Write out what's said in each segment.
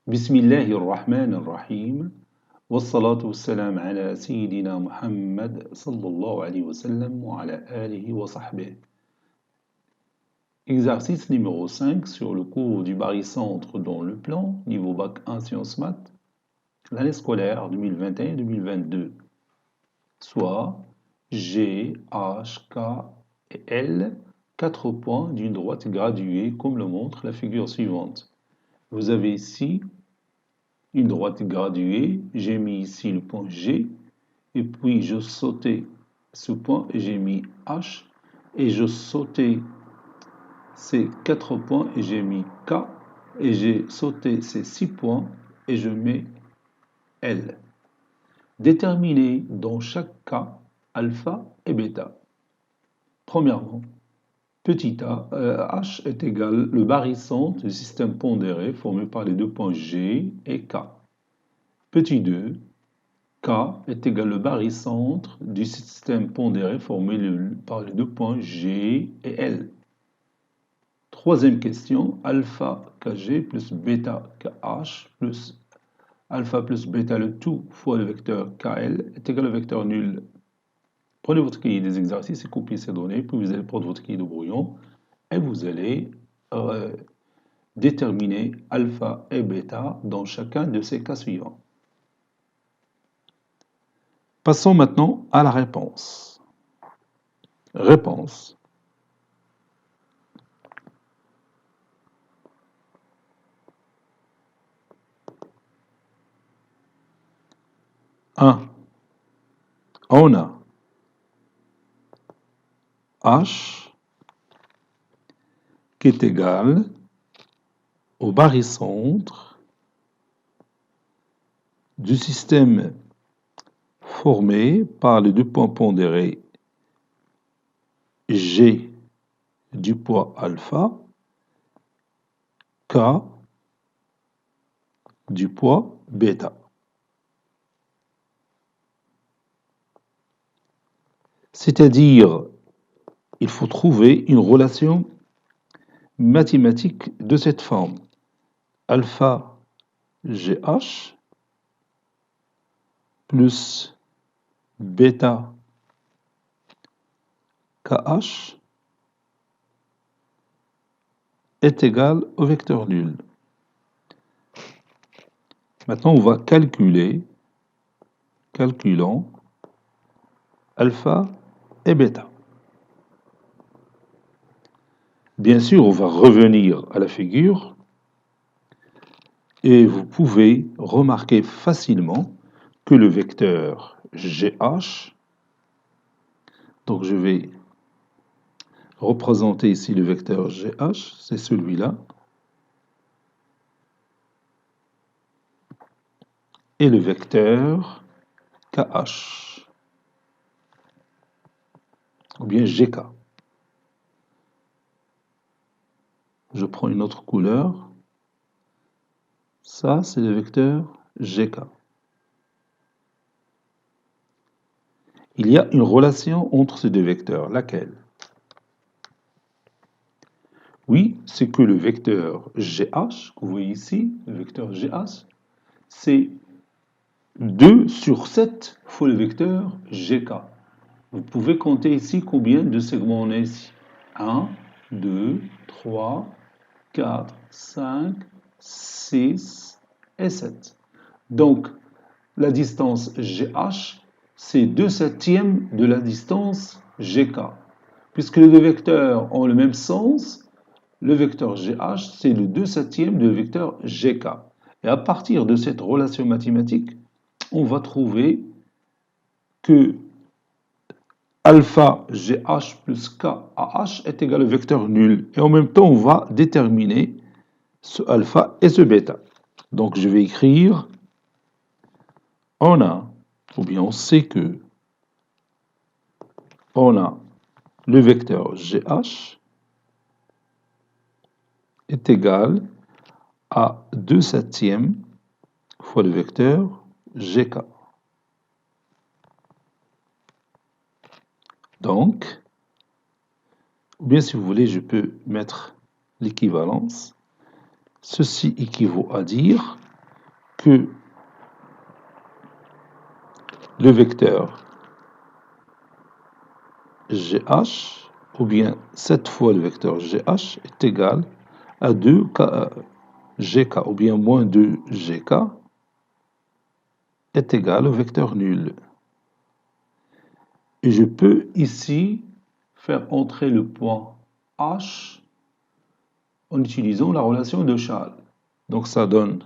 بسم الله الرحمن الرحيم والصلاة والسلام على سيدنا محمد صلى الله عليه وسلم وعلى آله وصحبه. Exercice numéro 5 sur le cours du barycentre dans le plan, niveau bac 1 sciences maths, l'année scolaire 2021-2022, soit G, H, K et L, 4 points d'une droite graduée comme le montre la figure suivante. Vous avez ici une droite graduée, j'ai mis ici le point G, et puis je sautais ce point et j'ai mis H, et je sautais ces 4 points et j'ai mis K, et j'ai sauté ces 6 points et je mets L. Déterminez dans chaque cas alpha et bêta. Premièrement, petit a, H est égal le barycentre du système pondéré formé par les deux points G et K. Petit 2, K est égal le barycentre du système pondéré formé par les deux points G et L. Troisième question, alpha kg plus bêta kh plus alpha plus bêta le tout fois le vecteur kl est égal au vecteur nul. Prenez votre cahier des exercices et copiez ces données, puis vous allez prendre votre cahier de brouillon et vous allez déterminer alpha et bêta dans chacun de ces cas suivants. Passons maintenant à la réponse. Réponse. On a H qui est égal au barycentre du système formé par les deux points pondérés G du poids alpha, K du poids bêta. C'est-à-dire, il faut trouver une relation mathématique de cette forme. Alpha GH plus bêta KH est égal au vecteur nul. Maintenant, on va calculons alpha et bêta. Bien sûr, on va revenir à la figure et vous pouvez remarquer facilement que le vecteur GH, donc je vais représenter ici le vecteur GH, c'est celui-là, et le vecteur KH, ou bien GK. Je prends une autre couleur. Ça, c'est le vecteur GK. Il y a une relation entre ces deux vecteurs. Laquelle? Oui, c'est que le vecteur GH, que vous voyez ici, le vecteur GH, c'est 2 sur 7 fois le vecteur GK. Vous pouvez compter ici combien de segments on a ici. 1, 2, 3, 4, 5, 6 et 7. Donc, la distance GH, c'est 2/7 de la distance GK. Puisque les deux vecteurs ont le même sens, le vecteur GH, c'est le 2/7 de vecteur GK. Et à partir de cette relation mathématique, on va trouver que alpha GH plus KAH est égal au vecteur nul. Et en même temps, on va déterminer ce alpha et ce bêta. Donc, je vais écrire, on a, ou bien on sait que, on a le vecteur GH est égal à 2/7 fois le vecteur GK. Donc, ou bien si vous voulez, je peux mettre l'équivalence. Ceci équivaut à dire que le vecteur GH, ou bien 7 fois le vecteur GH, est égal à 2 GK, ou bien moins 2 GK, est égal au vecteur nul. Et je peux ici faire entrer le point H en utilisant la relation de Chasles. Donc ça donne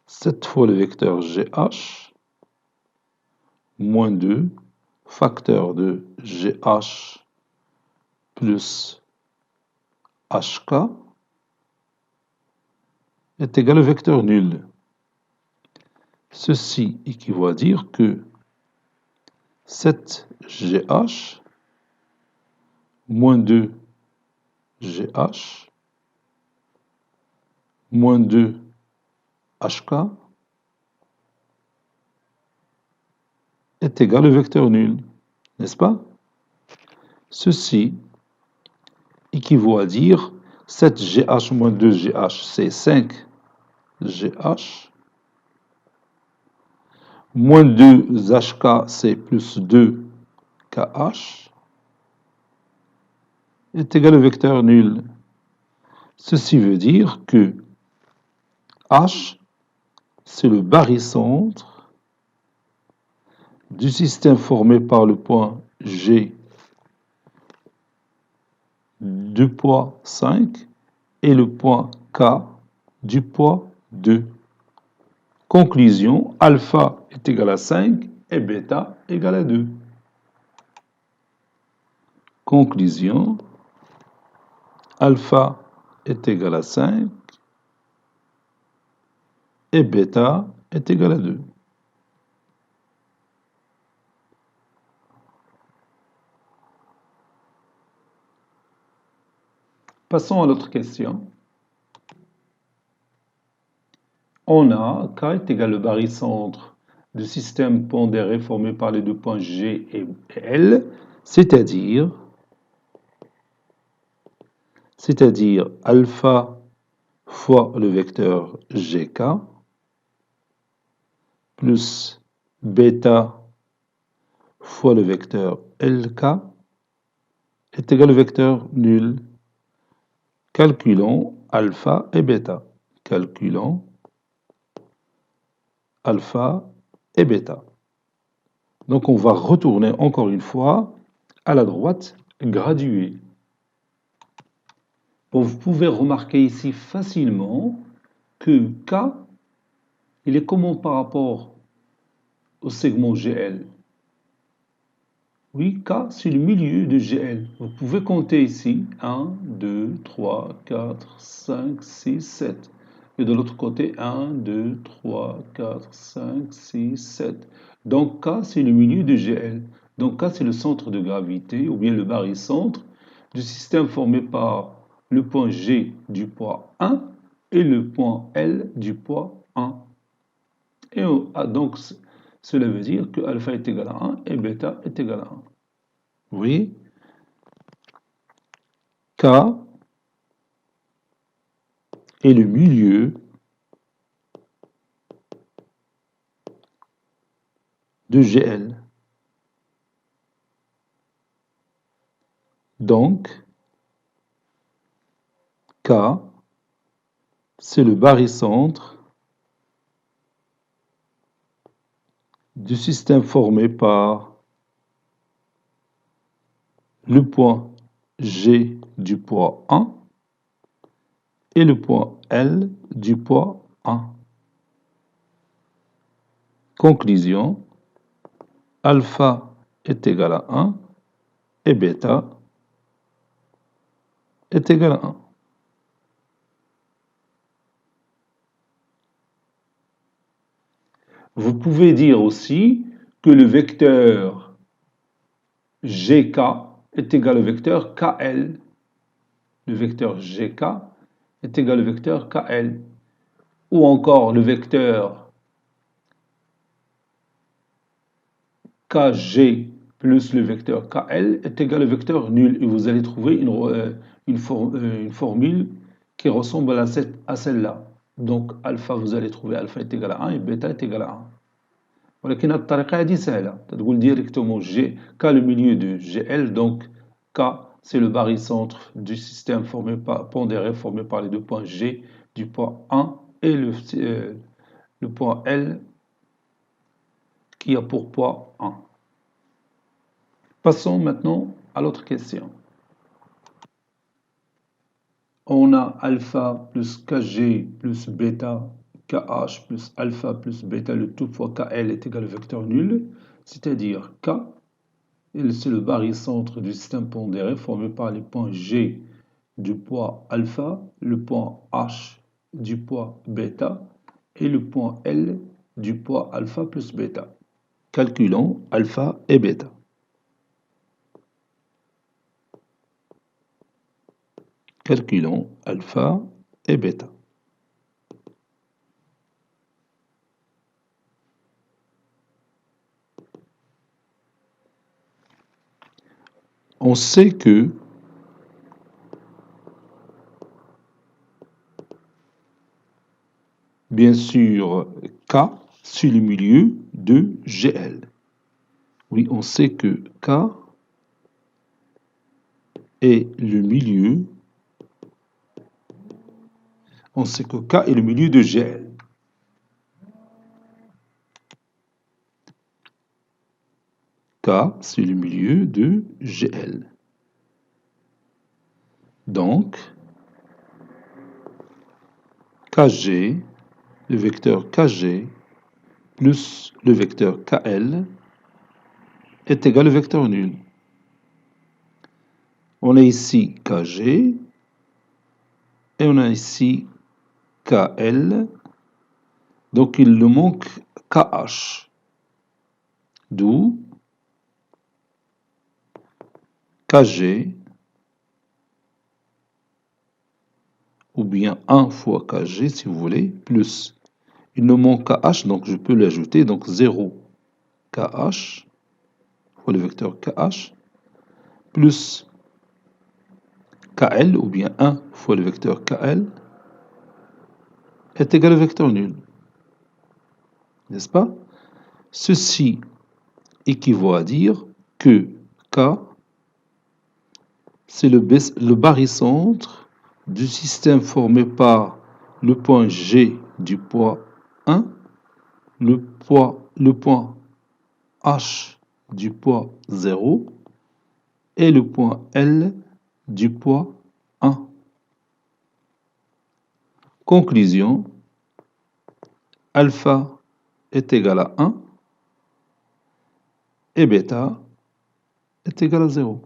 7 fois le vecteur GH moins 2 facteur de GH plus HK est égal au vecteur nul. Ceci équivaut à dire que 7GH moins 2GH moins 2HK est égal au vecteur nul, n'est-ce pas? Ceci équivaut à dire 7GH moins 2GH, c'est 5GH. Moins 2HK, c'est plus 2KH, est égal au vecteur nul. Ceci veut dire que H, c'est le barycentre du système formé par le point G du poids 5 et le point K du poids 2. Conclusion, alpha est égal à 5 et bêta égal à 2. Conclusion, alpha est égal à 5 et bêta est égal à 2. Passons à l'autre question. On a K est égal au barycentre du système pondéré formé par les deux points G et L, c'est-à-dire alpha fois le vecteur GK plus bêta fois le vecteur LK est égal au vecteur nul. Calculons alpha et bêta. Calculons alpha et bêta. Donc on va retourner encore une fois à la droite graduée. Bon, vous pouvez remarquer ici facilement que K, il est comment par rapport au segment GL? Oui, K, c'est le milieu de GL. Vous pouvez compter ici 1, 2, 3, 4, 5, 6, 7. Et de l'autre côté, 1, 2, 3, 4, 5, 6, 7. Donc K, c'est le milieu de GL. Donc K, c'est le centre de gravité, ou bien le barycentre, du système formé par le point G du poids 1 et le point L du poids 1. Et donc, cela veut dire que alpha est égal à 1 et bêta est égal à 1. Oui. K est le milieu de GL. Donc, K, c'est le barycentre du système formé par le point G du poids 1 et le point L du poids 1. Conclusion, alpha est égal à 1 et bêta est égal à 1. Vous pouvez dire aussi que le vecteur GK est égal au vecteur KL. Le vecteur GK est égal au vecteur KL. Ou encore le vecteur KG plus le vecteur KL est égal au vecteur nul. Et vous allez trouver une formule qui ressemble à celle-là. Donc, alpha, vous allez trouver alpha est égal à 1 et bêta est égal à 1. ولكن هاد الطريقة هادي سهلة تقول directement G, K le milieu de GL, donc K c'est le barycentre du système pondéré formé par les deux points G du point 1 et le point L qui a pour poids 1. Passons maintenant à l'autre question. On a alpha plus Kg plus bêta KH plus alpha plus bêta, le tout fois KL est égal au vecteur nul, c'est-à-dire K, c'est le barycentre du système pondéré formé par les points G du poids alpha, le point H du poids bêta et le point L du poids alpha plus bêta. Calculons alpha et bêta. Calculons alpha et bêta. On sait que bien sûr K sur le milieu de GL. Oui, on sait que K est le milieu. On sait que K est le milieu de GL. K, c'est le milieu de GL. Donc, KG, le vecteur KG, plus le vecteur KL est égal au vecteur nul. On a ici KG et on a ici KL. Donc, il nous manque KH. D'où KG ou bien 1 fois KG si vous voulez, plus il nous manque KH, donc je peux l'ajouter, donc 0 KH fois le vecteur KH plus KL ou bien 1 fois le vecteur KL est égal au vecteur nul. N'est-ce pas? Ceci équivaut à dire que K c'est le barycentre du système formé par le point G du poids 1, le point H du poids 0 et le point L du poids 1. Conclusion, alpha est égal à 1 et bêta est égal à 0.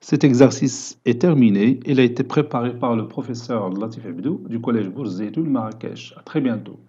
Cet exercice est terminé. Il a été préparé par le professeur Latif Abdou du collège Bourz Zeytoun Marrakech. À très bientôt.